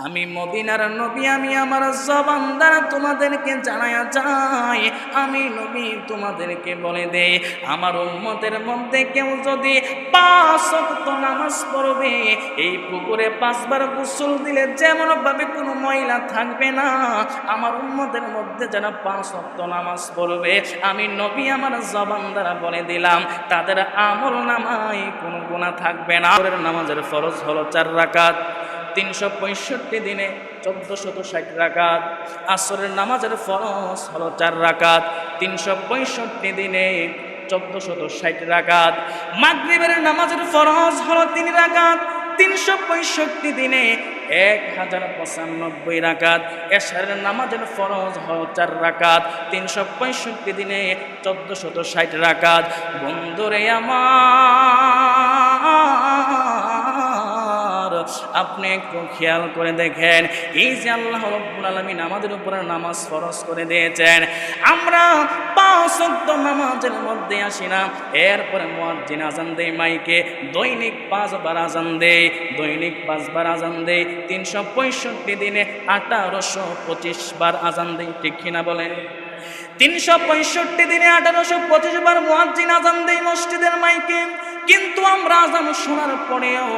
আমি মদিনার নবী, আমি আমার জবান দ্বারা তোমাদেরকে জানায়া যাই, আমি নবী তোমাদেরকে বলে দেই, আমার উম্মতের মধ্যে কেউ যদি 5 ওয়াক্ত নামাজ পড়বে, এই পুকুরে 5 বার গোসল দিলে যেমন ভাবে কোনো ময়লা থাকবে না, আমার উম্মতের মধ্যে যারা 5 ওয়াক্ত নামাজ পড়বে, আমি নবী আমার জবান দ্বারা বলে দিলাম, তাদের আমল নামায় কোনো গুনাহ থাকবে না। নামাজের ফরজ হলো 4 রাকাত, 365 দিনে 1460 রাকাত। আসরের নামাজের ফরজ হলো 4 রাকাত, 365 দিনে 1460 রাকাত। মাগরিবের নামাজের ফরজ হলো 3 রাকাত, 365 দিনে 1095 রাকাত। এশারের নামাজের ফরজ হলো 4 রাকাত, 365 দিনে 1460 রাকাত। বন্ধুরে আমার, আপনি একটু খেয়াল করে দেখেন, এই যে আল্লাহ রাব্বুল আলামিন আমাদের উপরে নামাজ ফরজ করে দিয়েছেন, আমরা 5 ওয়াক্ত নামাজের মধ্যে আসি না, এরপরে মুয়াজ্জিন আজান দেয় মাইকে, দৈনিক 5 বার আজান দেয়, দৈনিক 5 বার আজান দেয়, 365 দিনে 1825 বার আজান দেয়, ঠিক কিনা বলেন? 365 দিনে 1825 বার মুয়াজ্জিন আজান দেয় মসজিদের মাইকে, কিন্তু আমরা আজান শোনার পরেও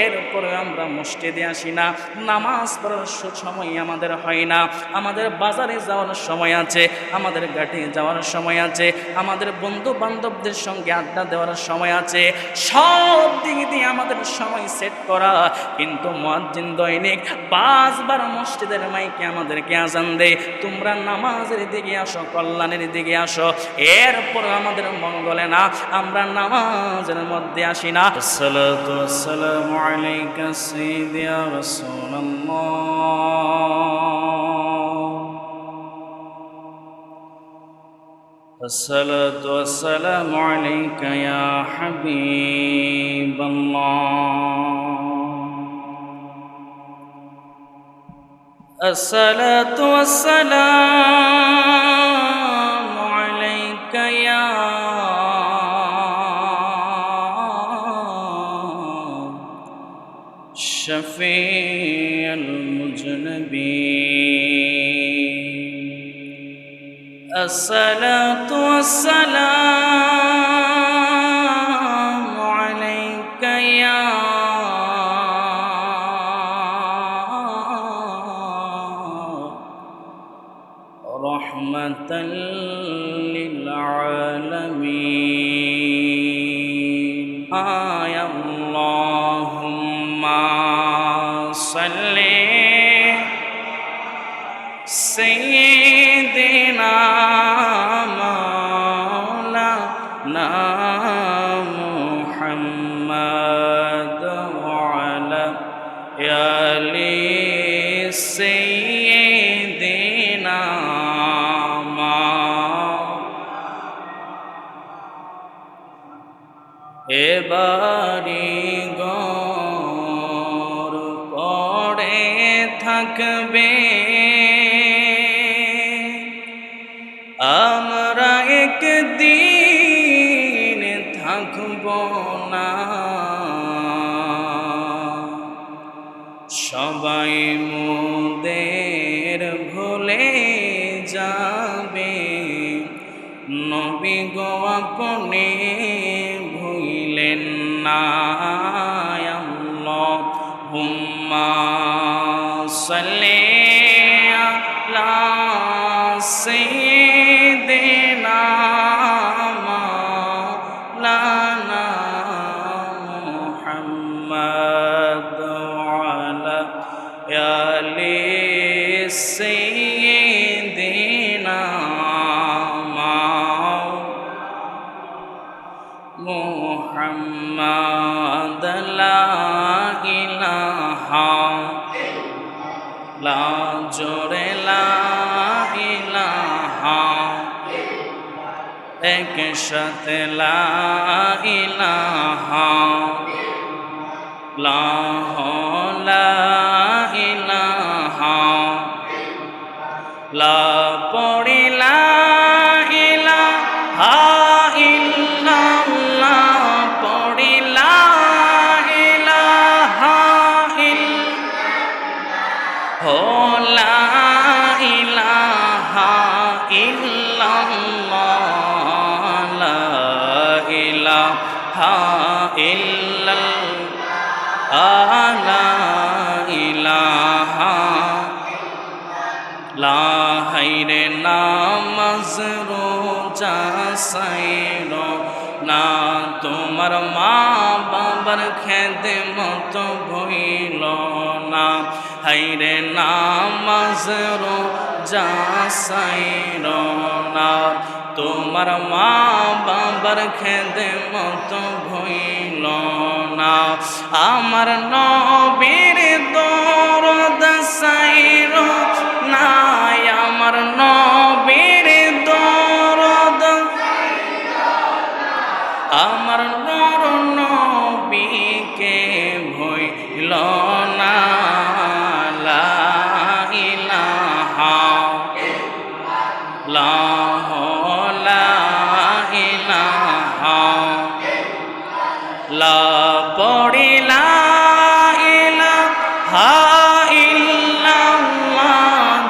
এরপরে আমরা মসজিদে আসি না, নামাজ পড়ার সময় আমাদের হয় না। আমাদের বাজারে যাওয়ার সময় আছে, আমাদের ঘাটে যাওয়ার সময় আছে, আমাদের বন্ধু বান্ধবদের সঙ্গে আড্ডা দেওয়ার সময় আছে, সব দিক দিয়ে আমাদের সময় সেট করা, কিন্তু মুয়াজ্জিন দৈনিক 5 বার মসজিদের মাইকে আমাদেরকে আজান দেয়, তোমরা নামাজের দিকে আসো, কল্যাণের দিকে আসো। এরপর আমাদের মঙ্গলে না, আমরা নামাজের মধ্যে আসি না। আসসালাতু ওয়াসসালামু আলাইকা সাইয়্যিদি ইয়া রাসূলুল্লাহ, আসসালাতু ওয়াসসালামু আলাইকা ইয়া হাবিবাল্লাহ, আসসালাতু ওয়াসসালামু আলাইকা ইয়া শাফিউল মুজনিবিন, আসসালাতু ওয়াসসালামু আলাইকা ইয়া রাহমাতাল লিল আলামিন। আল্লাহুম্মা সাল্লি সাইয়্যিদিনা মাওলানা মুহাম্মাদ ওয়া আলা আলি সাইয়্যিদিনা। এবারি গর পড়ে থাকবে, আমরা একদিন থাকব না, সবাই মোদের ভুলে যাবে, নবী গো আপনি ভুলেন না। আল্লাহুম্মা সাল্লি আলা সাইয়্যিদিনা মাওলানা মুহাম্মাদ ওয়া আলা আলি সাইয়্যিদিনা মুহাম্মাদ। লা ইলাহা লা জোরে লা ইলাহা, একসাথে লা ইলাহা লা ইলাহা লা পড়ি লা ইলাহা ইল্লাল্লাহ, পড়ি লা ইলাহা ইল্লাল্লাহ, হো লা ইলাহা ইল্লাল্লাহ লা ইলাহা ইল্লাল্লাহ লা ইলাহা লা হায়রে নামাজ রোজা সাইরো না তোমার মা বাবার খেদমত ভইল না হায়রে নামাজ রোজা সাইরো না তোমার মা বাবার খেদমত ভইল না আমার নবীর দরদ সাইরো না আমার নবীর দরদ আমার নর নবীকে ভইল না লা ইলাহা ইল্লাল্লাহ লা ইলাহা লা পড়িলা ইলাহা ইল্লাল্লাহ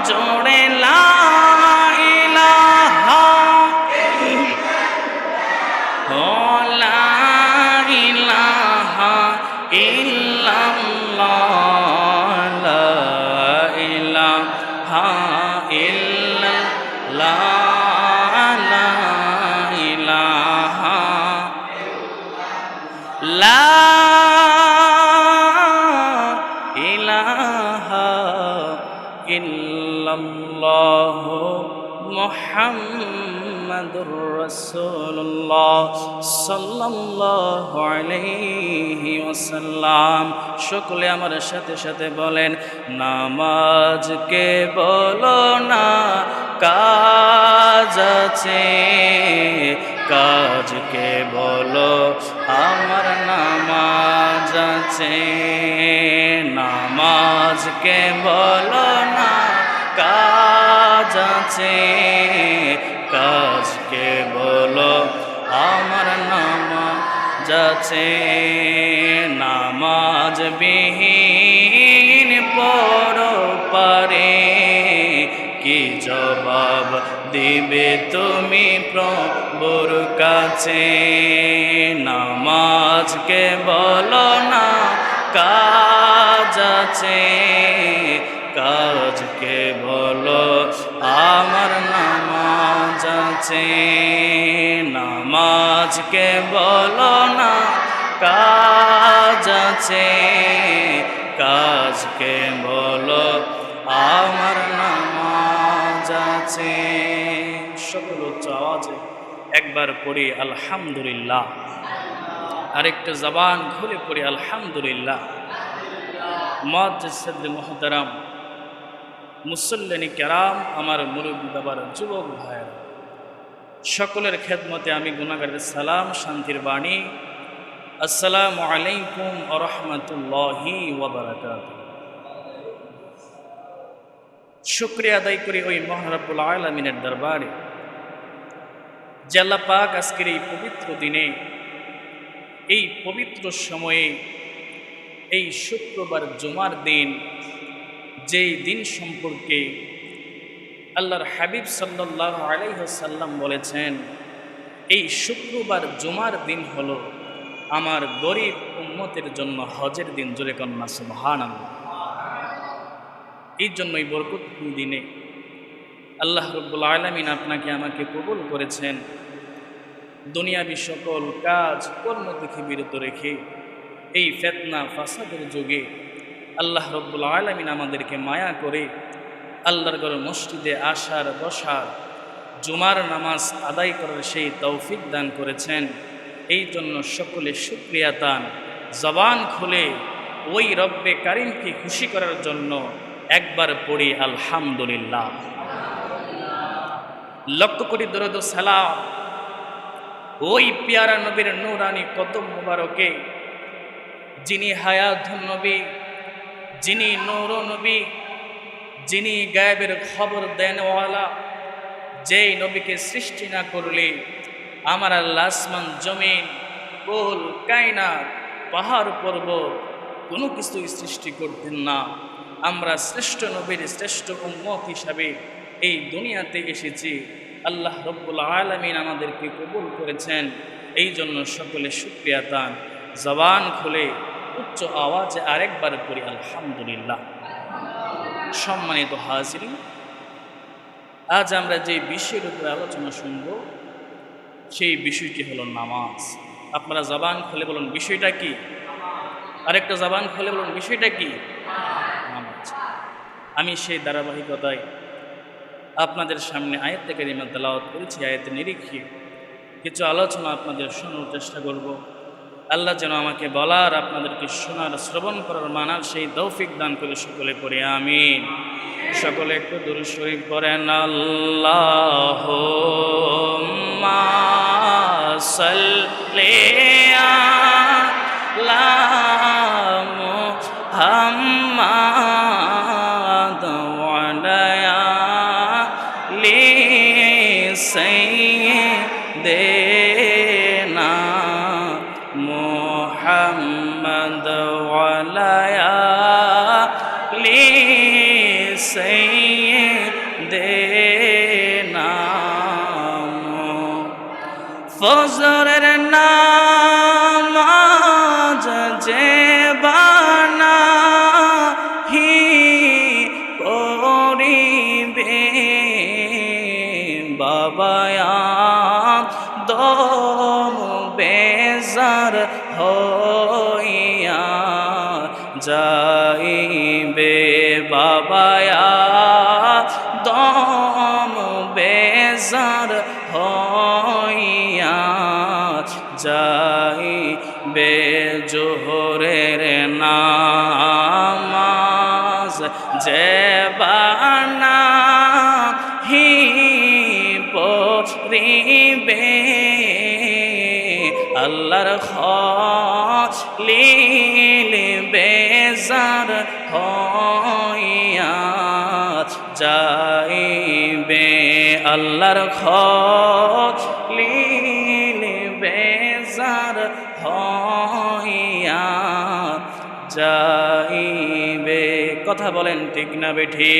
জোড়ে লা ইলাহা লা ইলাহা ইল্লাল্লাহ লা ইলাহা ইল্লাল্লাহ লা ইলাহা লা ইলাহা ইল্লাল্লাহ মুহাম্মাদুর রাসূলুল্লাহ সাল্লাল্লাহু আলাইহি ওয়াসাল্লাম। সকলে আমার সাথে সাথে বলেন, নামাজকে বলো না কাজ আছে, কাজকে বলো আমার নামাজ আছে। নামাজকে বলো না কাজ আছে, কাজকে বলো আমার নামাজ আছে। নামাজ বিহীন পরপারে কি জবাব দিবে তুমি প্রভুর কাছে। নামাজকে বলো না কাজ আছে, কাজকে বলো আমার নামাজ আছে। নামাজকে বলো না কাজ আছে, কাজকে বলো আমার নামাজ আছে। সকল উচ্চ আওয়াজে একবার পড়ি আলহামদুলিল্লাহ, আরেকটা জবান খুলে পড়ি আলহামদুলিল্লাহ। মুআজ্জিজ মুহতারাম, মুসল্লিনী কেরাম, আমার মুরব্বী বাবার যুবক ভাইয়েরা, সকলের খেদমতে আমি গুনাহগারের সালাম শান্তির বাণী, আসসালামু আলাইকুম ওয়া রাহমাতুল্লাহি ওয়া বারাকাতুহু। শুকরিয়া আদায় করি ওই মহান রব্বুল আলামিনের দরবারে, যে আল্লাহ পাক আজকের এই পবিত্র দিনে, এই পবিত্র সময়ে, এই শুক্রবার জুমার দিন, যেই দিন সম্পর্কে আল্লাহর হাবিব সাল্লাল্লাহু আলাইহি ওয়াসাল্লাম বলেছেন, এই শুক্রবার জুমার দিন হলো আমার গরিব উম্মতের জন্য হজের দিন। জোরে কন্যা সুবহানাল্লাহ। এই জন্যই বরকতময় দিনে আল্লাহ রাব্বুল আলামিন আপনাকে আমাকে কবুল করেছেন। দুনিয়াবি সকল কাজ কর্ম থেকে বিরত রেখে এই ফিতনা ফাসাদের যুগে আল্লাহ রাব্বুল আলামিন আমাদেরকে মায়া করে আল্লাহর ঘর মসজিদে আসার, বসার, জুমার নামাজ আদায় করার সেই তৌফিক দান করেছেন। এই জন্য সকলে শুকরিয়া তান, জবান খুলে ওই রব্বে কারিমকে খুশি করার জন্য একবার পড়ি আলহামদুলিল্লাহ। লক্ষ কোটি দরুদ ও সালাম ওই পেয়ারা নবীর নূরানি কদম মুবারকে, যিনি হায়াতুন নবী, যিনি নূর নবী, যিনি গায়েবের খবর দেনওয়ালা, যেই নবীকে সৃষ্টি না করলে আমার আল্লাহ আসমান জমিন কুল কায়নাত পাহাড় পর্বত কোনো কিছু সৃষ্টি করতেন না। আমরা শ্রেষ্ঠ নবীর শ্রেষ্ঠ উম্মত হিসাবে এই দুনিয়াতে এসেছি। আল্লাহ রব্বুল আলামিন আমাদেরকে কবুল করেছেন, এই জন্য সকলে শুকরিয়া তান। জবান খুলে উচ্চ আওয়াজে আরেকবার পড়ি আলহামদুলিল্লাহ। সম্মানিত হাজিরিন, আজ আমরা যে বিষয়ের উপরে আলোচনা শুনব সেই বিষয়টি হলো নামাজ। আপনারা জবান খুলে বলুন বিষয়টা কি? আরেকটা জবান খুলে বলুন বিষয়টা কি? নামাজ। আমি সেই ধারাবাহিকতায় আপনাদের সামনে আয়াতে কারিমা তেলাওয়াত করেছি। আয়াতের নিরিখে কিছু আলোচনা আপনাদের শোনার চেষ্টা করব। আল্লাহ যেন আমাকে বলার, আপনাদেরকে শোনার, শ্রবণ করার, মানার সেই তৌফিক দান করে সকলে পড়ে আমিন। সকলে একটু দুরূদ শরীফ পড়েন। আল্লাহুম্মা সাল্লি আলা মুহাম্মাদ ওয়া আলা আলি সাইয়্যিদিনা মুহাম্মাদ ওয়া আলা আলি সাইয়্যিদিনা। ফজরের নামাজ যে বানাহি পড়িবে বাবায়া দম বেজার হইয়া যাইবে বাবায়া দম বেজার হইয়া যাইবে জোহরের নামাজ যে বানাহি পড়িবে আল্লাহর খলিল বেজার হইয়া যাইবে আল্লাহর খলিল বেজার হইয়া যাইবে। কথা বলেন ঠিক না বেঠি?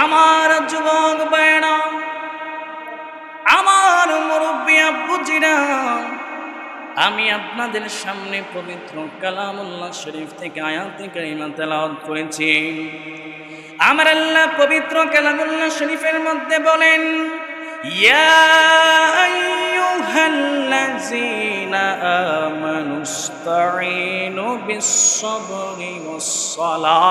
আমার যুবক ভাইরা, আমার মুরব্বী আব্বুজিরা, আমি আপনাদের সামনে পবিত্র কালামুল্লাহ শরীফ থেকে আয়াতে কারিমা তেলাওয়াত করেছি। আমার আল্লাহ পবিত্র কালামুল্লাহ শরীফের মধ্যে বলেন, ইয়া আইয়ুহাল্লাযীনা আমানুস্তাঈনু বিস-সাবরি ওয়াস-সালাহ।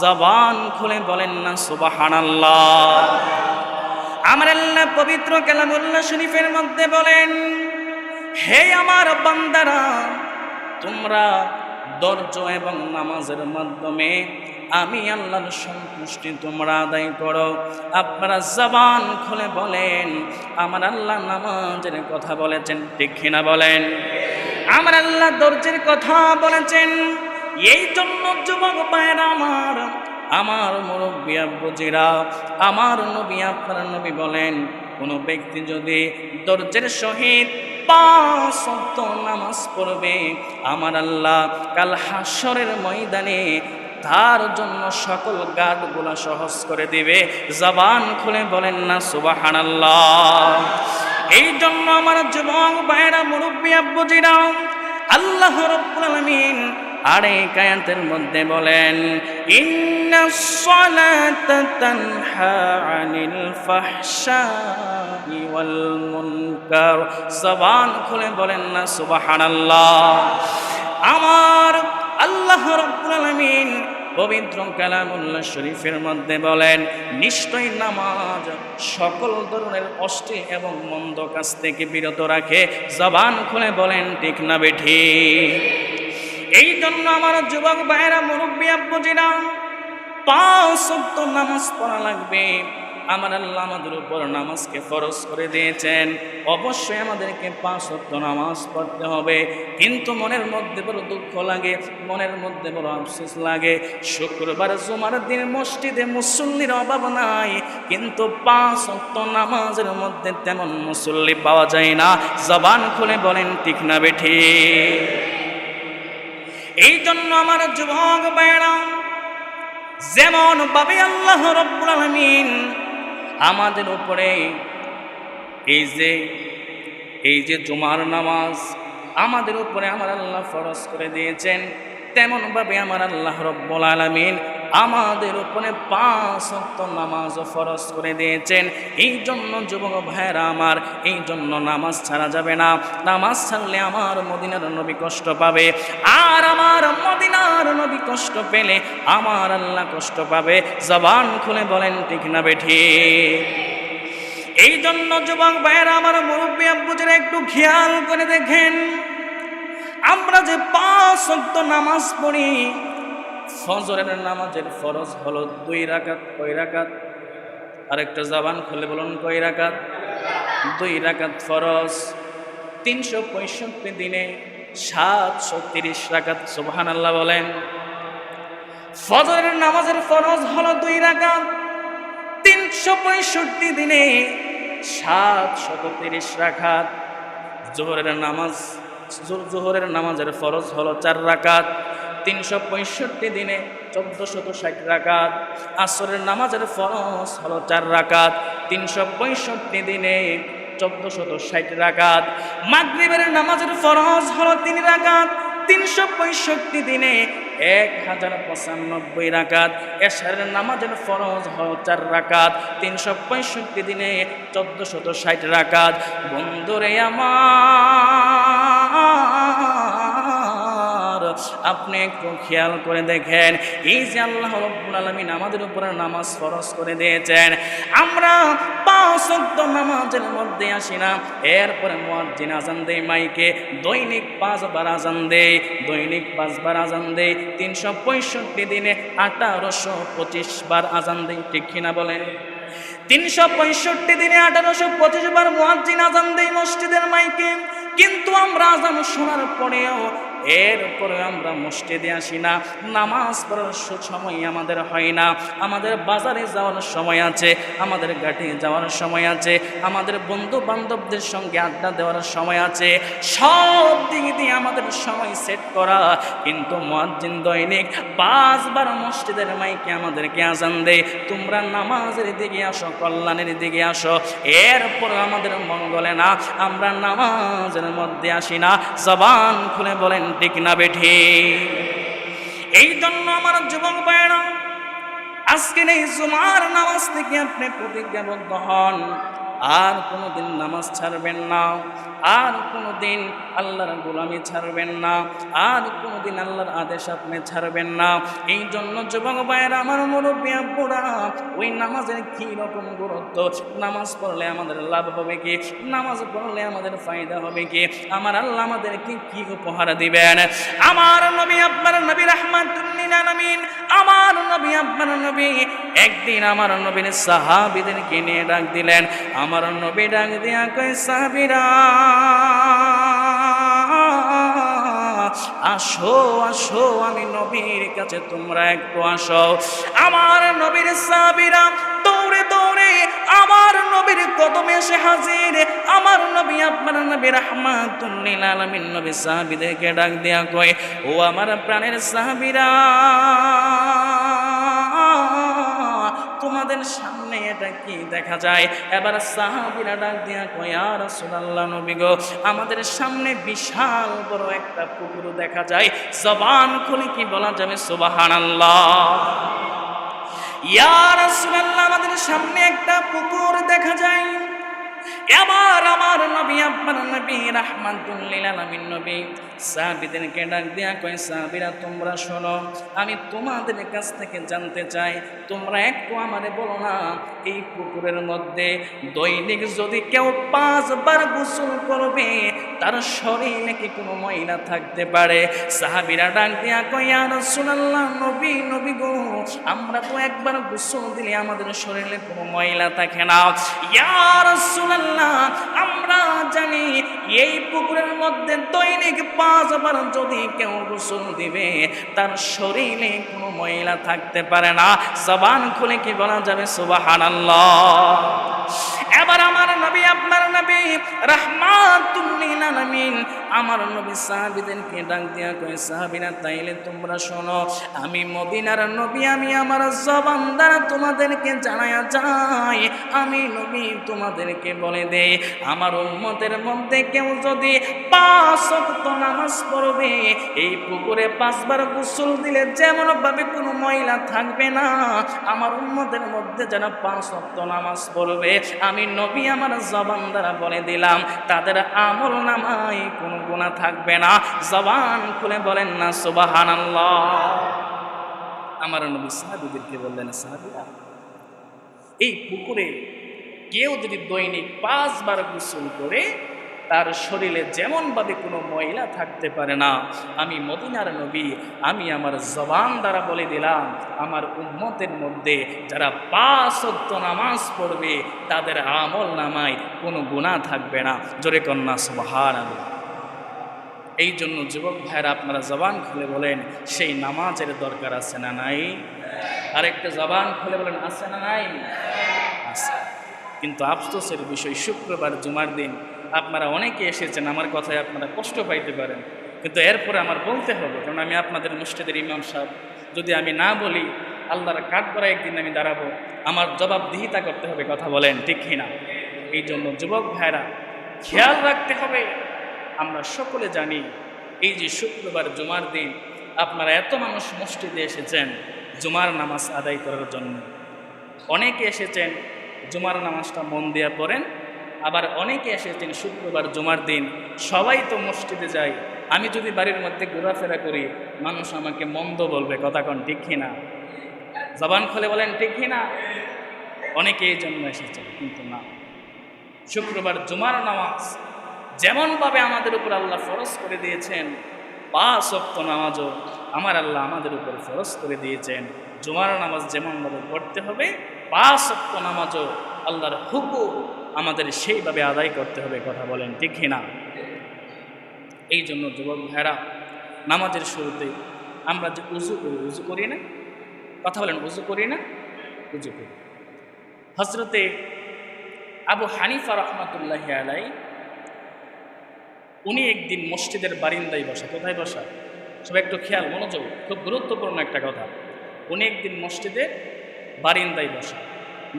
জবান খুলে বলেন না সুবহানাল্লাহ। আমার আল্লাহ পবিত্র কালামুল্লাহ শরীফের মধ্যে বলেন, হে আমার বান্দারা, তোমরা ধৈর্য এবং নামাজের মাধ্যমে আমি আল্লাহর সন্তুষ্টি তোমরা আদায় করো। আপনারা জবান খুলে বলেন, আমার আল্লাহ নামাজের কথা বলেছেন, ঠিক কিনা বলেন? আমার আল্লাহ ধৈর্যের কথা বলেছেন। এই জন্য যুবক ভাইরা আমার মুরব্বী আব্বুজিরা, আমার নবী, আপনার নবী বলেন, কোনো ব্যক্তি যদি ধৈর্যের সহিত 5 ওয়াক্ত নামাজ পড়বে, আমার আল্লাহ কাল হাশরের ময়দানে তার জন্য সকল গাটগুলা সহজ করে দিবে। জবান খুলে বলেন না সুবহানাল্লাহ। এই জন্য আমার যুবক ভাইরা, মুরব্বী আব্বুজিরা, আল্লাহ রাব্বুল আলামিন আরেক আয়াতের মধ্যে বলেন, ইন্নাস সালাতা তানহা আনিল ফাহশাই ওয়াল মুনকার। জবান খুলে বলেন না সুবহানাল্লাহ। আমার আল্লাহ রাব্বুল আলামিন পবিত্র কালামুল্লাহ শরীফের মধ্যে বলেন, নিশ্চয়ই নামাজ সকল ধরনের অশ্লীল এবং মন্দ কাজ থেকে বিরত রাখে। জবান খুলে বলেন ঠিক না বেঠি? এই জন্য আমার যুবক ভাইরা, মুরব্বী আব্বুজিরা, 5 ওয়াক্ত নামাজ পড়া লাগবে। আমার আল্লাহ আমাদের উপর নামাজকে ফরজ করে দিয়েছেন। অবশ্যই আমাদেরকে 5 ওয়াক্ত নামাজ পড়তে হবে। কিন্তু মনের মধ্যে বড় দুঃখ লাগে, মনের মধ্যে বড় আফসোস লাগে, শুক্রবার জুমার দিন মসজিদে মুসল্লির অভাব নাই, কিন্তু 5 ওয়াক্ত নামাজের মধ্যে তেমন মুসল্লি পাওয়া যায় না। জবান খুলে বলেন ঠিক না বেঠি? এই জন্য আমার যুবক ভাইরা, যেমন ভাবে আল্লাহ রাব্বুল আলামিন আমাদের উপরে এই যে জুমার নামাজ আমাদের উপরে আমার আল্লাহ ফরজ করে দিয়েছেন, তেমন ভাবে আমার আল্লাহ রাব্বুল আলামিন আমাদের উপরে 5 ওয়াক্ত নামাজও ফরজ করে দিয়েছেন। এই জন্য যুবক ভাইরা আমার, এই জন্য নামাজ ছাড়া যাবে না। নামাজ ছাড়লে আমার মদিনার নবী কষ্ট পাবে, আর আমার মদিনার নবী কষ্ট পেলে আমার আল্লাহ কষ্ট পাবে। জবান খুলে বলেন ঠিক না বেঠিক? এই জন্য যুবক ভাইরা আমার, মুরব্বী আব্বুদের একটু খেয়াল করে দেখেন, আমরা যে 5 ওয়াক্ত নামাজ পড়ি, ফজরের নামাজের ফরজ হলো 2 রাকাত। কয় রাকাত? আরেকটা জবান খুলে বলুন, কয় রাকাত? 2 রাকাত ফরজ। 365 দিনে 730 রাকাত। সুবহানাল্লাহ বলেন। ফজরের নামাজের ফরজ হলো 2 রাকাত, 365 দিনে 730 রাকাত। জোহরের নামাজের ফরজ হলো 4 রাকাত, 365 দিনে 1460 রাকাত। আসরের নামাজের ফরজ হলো 4 রাকাত, 365 দিনে 1460 রাকাত। মাগরিবের নামাজের ফরজ হলো 3 রাকাত, 365 দিনে 1095 রাকাত। এশারের নামাজের ফরজ হলো 4 রাকাত, 365 দিনে 1460 রাকাত। বন্ধুরে আমার, আপনি একটু খেয়াল করে দেখেন, এই যে আল্লাহ রাব্বুল আলামিন আমাদের উপরে নামাজ ফরজ করে দিয়েছেন, আমরা 5 ওয়াক্ত নামাজের মধ্যে আসি না। এরপরে মুয়াজ্জিন আজান দেয় মাইকে, দৈনিক 5 বার আজান দেয়, দৈনিক 5 বার আজান দেয়। 365 দিনে 1825 বার আজান দেয়। ঠিক কিনা বলেন? 365 দিনে 1825 বার মুয়াজ্জিন আজান দেয় মসজিদের মাইকে। কিন্তু আমরা আজান শোনার পরেও এরপরে আমরা মসজিদে আসি না, নামাজ পড়ার সময় আমাদের হয় না। আমাদের বাজারে যাওয়ার সময় আছে, আমাদের ঘাটে যাওয়ার সময় আছে, আমাদের বন্ধু বান্ধবদের সঙ্গে আড্ডা দেওয়ার সময় আছে, সব দিক দিয়ে আমাদের সময় সেট করা। কিন্তু মুয়াজ্জিন দৈনিক 5 বার মসজিদের মাইকে আমাদেরকে আজান দেয়, তোমরা নামাজের দিকে আসো, কল্যাণের দিকে আসো। এরপর আমাদের মঙ্গলে না, আমরা নামাজের মধ্যে আসি না। জবান খুলে বলেন ঠিক না বেঠিক? এই জন্য আমার যুবক ভাইরা, আজকের এই জুমার নামাজ থেকে আপনি প্রতিজ্ঞাবদ্ধ হন, আর কোনোদিন নামাজ ছাড়বেন না, আর কোনোদিন আল্লাহর গোলামি ছাড়বেন না, আর কোনোদিন আল্লাহর আদেশ আপনি ছাড়বেন না। এই জন্য যুবক ভাইয়েরা আমার, মুরব্বী আব্বুরা, ওই নামাজের কি রকম গুরুত্ব, নামাজ পড়লে আমাদের লাভ হবে কি, নামাজ পড়লে আমাদের ফায়দা হবে কি, আমার আল্লাহ আমাদেরকে কি উপহার দিবেন। আমার নবী, আপনার নবী রাহমাতুল লিল আলামিন, আমার নবী, আপনার নবী একদিন আমার নবীর সাহাবীদেরকে নিয়ে ডাক দিলেন। আমার নবী ডাক দিয়া কয়, সাহাবীরা আসো আসো, আমি নবীর কাছে, তোমরা একটু আসো। আমার নবীর সাহাবীরা দৌড়ে দৌড়ে আমার নবীর কদমে এসে হাজির। আমার নবী, আপনার নবী রাহমাতুল লিল আলামিন নবী সাহাবীদেরকে ডাক দিয়া কয়, ও আমার প্রাণের সাহাবীরা, তোমাদের সামনে এটা কি দেখা যায়? এবার সাহাবীরা ডাক দিয়া কয়, ইয়া রাসূলুল্লাহ, নবী গো, আমাদের সামনে বিশাল বড় একটা পুকুর দেখা যায়। জবান খুলে কি বলা যাবে? সুবহানাল্লাহ। ইয়া রাসূলুল্লাহ, আমাদের সামনে একটা পুকুর দেখা যায়। এবার আমার নবী, আপনার নবী রাহমাতুল লিল আলামিন নবী সাহাবীদেরকে ডাক দিয়া কয়, সাহাবীরা তোমরা শোনো, আমি তোমাদের কাছ থেকে জানতে চাই, তোমরা একটু আমারে বলো না, এই পুকুরের মধ্যে দৈনিক যদি কেউ 5 বার গোসল করবে, তার শরীরে কি কোনো ময়লা থাকতে পারে? সাহাবীরা ডাক দিয়া কয়, ইয়া রাসূলুল্লাহ, নবী নবী গো, আমরা তো একবার গোসল দিলে আমাদের শরীরে কোনো ময়লা থাকে না। ইয়া রাসূলুল্লাহ, আমরা জানি এই পুকুরের মধ্যে দৈনিক 5 বার যদি কেউ গোসল দিবে, তার শরীরে কোনো ময়লা থাকতে পারে না। জবান খুলে কি বলা যাবে? সুবহানাল্লাহ। এবার আমার নবী, আপনার নবী রাহমাতুল লিল আলামিন, আমার নবী সাহাবীদেরকে ডাক দিয়া কয়, সাহাবীরা তাইলে তোমরা শোনো, আমি মদিনার নবী, আমি আমার জবান দ্বারা তোমাদেরকে জানায়া যাই, আমি নবী তোমাদেরকে বলে দেই, আমার উম্মতের মধ্যে কেউ যদি 5 ওয়াক্ত নামাজ পড়বে, এই পুকুরে 5 বার গোসল দিলে যেমন ভাবে কোনো ময়লা থাকবে না, আমার উম্মতের মধ্যে যারা 5 ওয়াক্ত নামাজ পড়বে, আমি নবী আমার জবান দ্বারা বলে দিলাম, তাদের আমল নামায় কোনো গুনাহ থাকবে না। জবান খুলে বলেন না সুবহানাল্লাহ। আমার নবী সাহাবীদেরকে বললেন, সাহাবীরা, এই পুকুরে কেউ যদি দৈনিক 5 বার গোসল করে, তার শরীরে যেমনভাবে কোনো ময়লা থাকতে পারে না, আমি মদিনার নবী, আমি আমার জবান দ্বারা বলে দিলাম, আমার উম্মতের মধ্যে যারা 5 ওয়াক্ত নামাজ পড়বে, তাদের আমল নামায় কোনো গুনাহ থাকবে না। জোরে কন্যা সুবহানাল্লাহ। এই জন্য যুবক ভাইরা, আপনারা জবান খুলে বলেন, সেই নামাজের দরকার আছে না নাই? আরেকটা জবান খুলে বলেন, আছে না নাই? আছে। কিন্তু আফসোসের বিষয়, শুক্রবার জুমার দিন আপনারা অনেকে এসেছেন, আমার কথায় আপনারা কষ্ট পাইতে পারেন, কিন্তু এরপরে আমার বলতে হবে, কারণ আমি আপনাদের মসজিদের ইমাম সাহেব। যদি আমি না বলি, আল্লাহর কাঠ করা একদিন আমি দাঁড়াবো, আমার জবাবদিহিতা করতে হবে। কথা বলেন ঠিক কিনা? এই জন্য যুবক ভাইরা খেয়াল রাখতে হবে। আমরা সকলে জানি, এই যে শুক্রবার জুমার দিন আপনারা এত মানুষ মসজিদে এসেছেন জুমার নামাজ আদায় করার জন্য। অনেকে এসেছেন জুমার নামাজটা মন দিয়ে পড়েন, আবার অনেকে এসেছেন শুক্রবার জুমার দিন, সবাই তো মসজিদে যায়, আমি যদি বাড়ির মধ্যে ঘোরাফেরা করি, মানুষ আমাকে মন্দ বলবে। কথা কোন ঠিক কিনা? জবান খুলে বলেন ঠিক কিনা? অনেকে এই জন্য এসেছেন, কিন্তু না, শুক্রবার জুমার নামাজ যেমনভাবে আমাদের উপর আল্লাহ ফরজ করে দিয়েছেন, 5 ওয়াক্ত নামাজও আমার আল্লাহ আমাদের উপর ফরজ করে দিয়েছেন। জুমার নামাজ যেমনভাবে পড়তে হবে, 5 ওয়াক্ত নামাজও আল্লাহর হুকুম আমাদের সেইভাবে আদায় করতে হবে। কথা বলেন ঠিক কিনা? এই জন্য যুবক ভাইরা, নামাজের শুরুতে আমরা যে উজু করি, উজু করি না? কথা বলেন, উজু করি না? উজু করি। হযরতে আবু হানিফা রহমাতুল্লাহি আলাইহি, উনি একদিন মসজিদের বারিন্দায় বসা। কোথায় বসা? সবাই একটু খেয়াল, মনোযোগ, খুব গুরুত্বপূর্ণ একটা কথা। উনি একদিন মসজিদের বারিন্দায় বসা।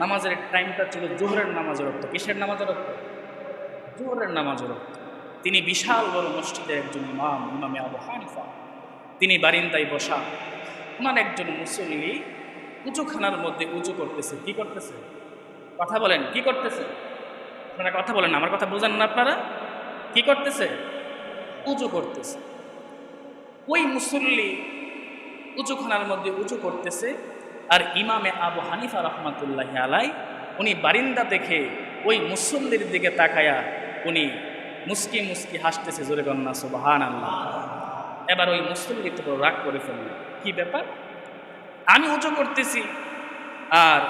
নামাজের টাইমটা ছিল জোহরের নামাজের রক্ত। কিসের নামাজের রক্ত? জোহরের নামাজের রক্ত। তিনি বিশাল বড় মসজিদের একজন ইমাম, ইমামে আবু হানিফা। তিনি বারিন্দায় বসা। ওনার একজন মুসল্লি উঁচুখানার মধ্যে উঁচু করতেছে। কি করতেছে? কথা বলেন, কি করতেছে? আপনারা কথা বলেন, আমার কথা বোঝেন না আপনারা? কি করতেছে? উঁচু করতেছে। ওই মুসল্লি উঁচুখানার মধ্যে উঁচু করতেছে, আর ইমামে আবু হানিফা রহমাতুল্লাহি আলাইহি উনি বারিন্দা দেখে ওই মুসল্লির দিকে তাকায়া উনি মুস্কি মুস্কি হাসতেছে। জোরে কন্যা সুবহানাল্লাহ। এবার ওই মুসল্লি তো রাগ করে ফেলল, কি ব্যাপার? আমি উঁচু করতেছি আর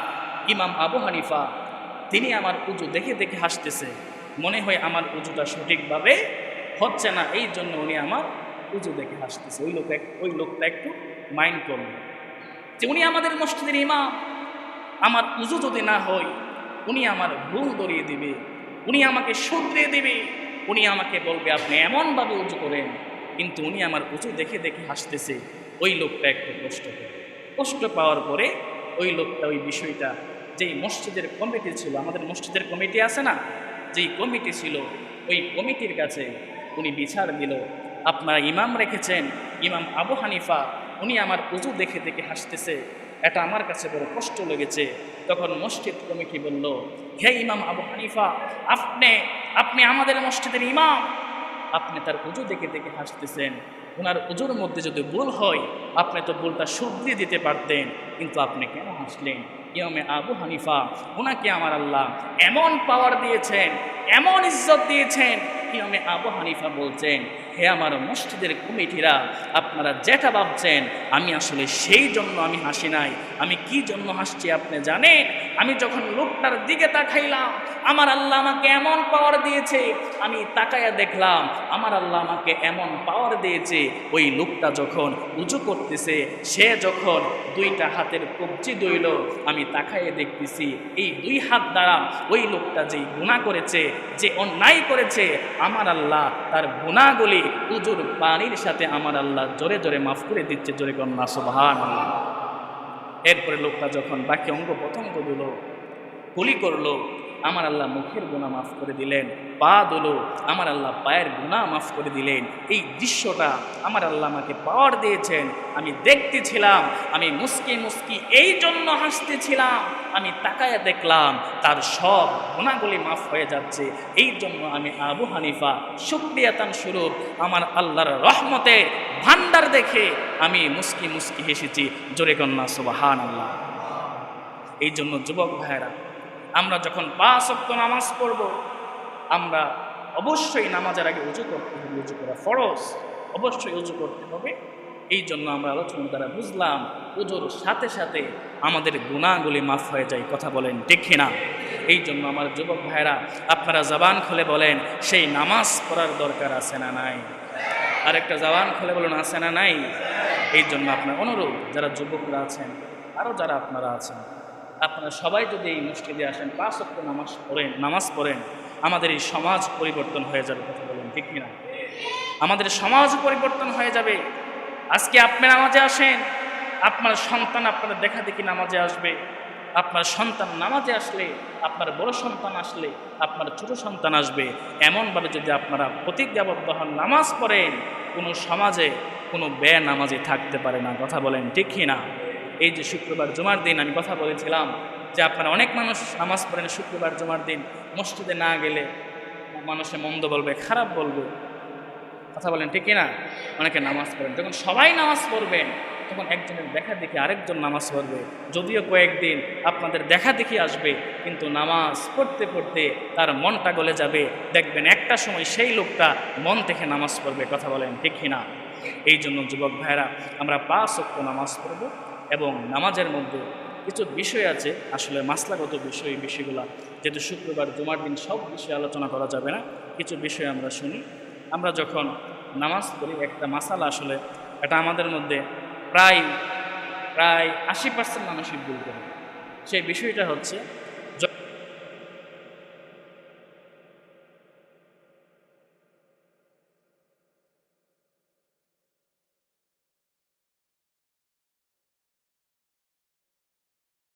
ইমাম আবু হানিফা তিনি আমার উঁচু দেখে দেখে হাসতেছে, মনে হয় আমার উঁচুটা সঠিকভাবে হচ্ছে না, এই জন্য উনি আমার উঁচু দেখে হাসতেছে। ওই লোকটা একটু মাইন্ড করল যে উনি আমাদের মসজিদের ইমাম, আমার উঁচু যদি না হয় উনি আমার ভুল ধরিয়ে দিবে, উনি আমাকে শুধরিয়ে দিবে, উনি আমাকে বলবে আপনি এমনভাবে উঁচু করেন, কিন্তু উনি আমার উঁচু দেখে দেখে হাসতেছে। ওই লোকটা একটু কষ্ট পাওয়ার পরে ওই লোকটা ওই বিষয়টা, যেই মসজিদের কমিটি ছিল, আমাদের মসজিদের কমিটি আছে না, যেই কমিটি ছিল ওই কমিটির কাছে উনি বিচার দিল, আপনারা ইমাম রেখেছেন, ইমাম আবু হানিফা, উনি আমার উজু দেখে দেখে হাসতেছে, এটা আমার কাছে বড় কষ্ট লেগেছে। তখন মসজিদ কমিটি বলল, হে ইমাম আবু হানিফা, আপনি আমাদের মসজিদের ইমাম, আপনি তার উজু দেখে দেখে হাসতেছেন, ওনার উজুর মধ্যে যদি ভুল হয় আপনি তো ভুলটা শুধরিয়ে দিতে পারতেন, কিন্তু আপনি কেন হাসলেন? ইমামে আবু হানিফা, ওনাকে আমার আল্লাহ এমন পাওয়ার দিয়েছেন, এমন ইজ্জত দিয়েছেন, ইমামে আবু হানিফা বলছেন, হে আমার মসজিদের কমিটিরা, আপনারা যেটা ভাবছেন আমি আসলে সেই জন্য আমি হাসি নাই। আমি কি জন্য হাসছি আপনি জানেন? আমি যখন লোকটার দিকে তাকাইলাম, আমার আল্লাহ আমাকে এমন পাওয়ার দিয়েছে, আমি তাকাইয়া দেখলাম আমার আল্লাহ আমাকে এমন পাওয়ার দিয়েছে, ওই লোকটা যখন উঁচু করতেছে, সে যখন দুইটা হাতের কবজি দইল, আমি তাকাইয়ে দেখতেছি এই দুই হাত দ্বারা ওই লোকটা যেই গুনাহ করেছে, যে অন্যায় করেছে, আমার আল্লাহ তার গুনাহগুলি উজুর পানির সাথে আমার আল্লাহ জোরে জোরে মাফ করে দিচ্ছে। জোরে কন্যা সুবহানাল্লাহ। এরপরে লোকটা যখন বাকি অঙ্গ প্রত্যঙ্গ দিল, কুলি করলো, আমার আল্লাহ মুখের গুনাহ মাফ করে দিলেন। পা দিলো, আমার আল্লাহ পায়ের গুনাহ মাফ করে দিলেন। এই দৃশ্যটা আমার আল্লাহ আমাকে পাওয়ার দিয়েছেন, আমি দেখতেছিলাম, আমি মুস্কি মুস্কি এই জন্য হাসতেছিলাম, আমি তাকায়া দেখলাম তার সব গুনাহগুলি মাফ হয়ে যাচ্ছে। এই জন্য আমি আবু হানিফা শুকরিয়াতান স্বরূপ আমার আল্লাহর রহমতে ভান্ডার দেখে আমি মুস্কি মুস্কি হেসেছি। জোরে কন্যা সুবহানাল্লাহ। এই জন্য যুবক ভাইরা, আমরা যখন 5 ওয়াক্ত নামাজ পড়ব, আমরা অবশ্যই নামাজের আগে উজু করতে হবে। উজু করা ফরজ, অবশ্যই উজু করতে হবে। এই জন্য আমরা আলোচনা দ্বারা বুঝলাম উজুর সাথে সাথে আমাদের গুনাহগুলি মাফ হয়ে যায়। কথা বলেন ঠিক না? এই জন্য আমার যুবক ভাইরা, আপনারা জবান খুলে বলেন, সেই নামাজ পড়ার দরকার আছে না নাই? আরেকটা জবান খুলে বলুন, আছে না নাই? এই জন্য আপনার অনুরোধ, যারা যুবকরা আছেন, আরও যারা আপনারা আছেন, আপনারা সবাই যদি এই মসজিদে আসেন, 5 ওয়াক্ত নামাজ পড়েন, আমাদের এই সমাজ পরিবর্তন হয়ে যাবে। কথা বলেন ঠিক না? আমাদের সমাজ পরিবর্তন হয়ে যাবে। আজকে আপনি নামাজে আসেন, আপনার সন্তান আপনার দেখা দেখি নামাজে আসবে। আপনার সন্তান নামাজে আসলে, আপনার বড় সন্তান আসলে, আপনার ছোট সন্তান আসবে। এমনভাবে যদি আপনারা প্রতিজ্ঞাবদ্ধ হন, নামাজ পড়েন, কোনো সমাজে কোনো বেনামাজি থাকতে পারে না। কথা বলেন ঠিক না? এই যে শুক্রবার জুমার দিন আমি কথা বলেছিলাম যে আপনারা অনেক মানুষ নামাজ পড়েন শুক্রবার জুমার দিন, মসজিদে না গেলে মানুষে মন্দ বলবে, খারাপ বলবে। কথা বলেন ঠিক না? অনেকে নামাজ পড়েন, যখন সবাই নামাজ পড়বেন তখন একজনের দেখা দেখি আরেকজন নামাজ পড়বে। যদিও কয়েকদিন আপনাদের দেখা দেখি আসবে, কিন্তু নামাজ পড়তে পড়তে তার মনটা গলে যাবে। দেখবেন একটা সময় সেই লোকটা মন থেকে নামাজ পড়বে। কথা বলেন ঠিক না? এই জন্য যুবক ভাইরা, আমরা 5 ওয়াক্ত নামাজ পড়ব এবং নামাজের মধ্যে কিছু বিষয় আছে, আসলে মাসলাগত বিষয়গুলো যেহেতু শুক্রবার জুমার দিন সব বিষয়ে আলোচনা করা যাবে না, কিছু বিষয় আমরা শুনি। আমরা যখন নামাজ পড়ি একটা মাসালা, আসলে এটা আমাদের মধ্যে প্রায় 80% মানুষই ভুল করে। সেই বিষয়টা হচ্ছে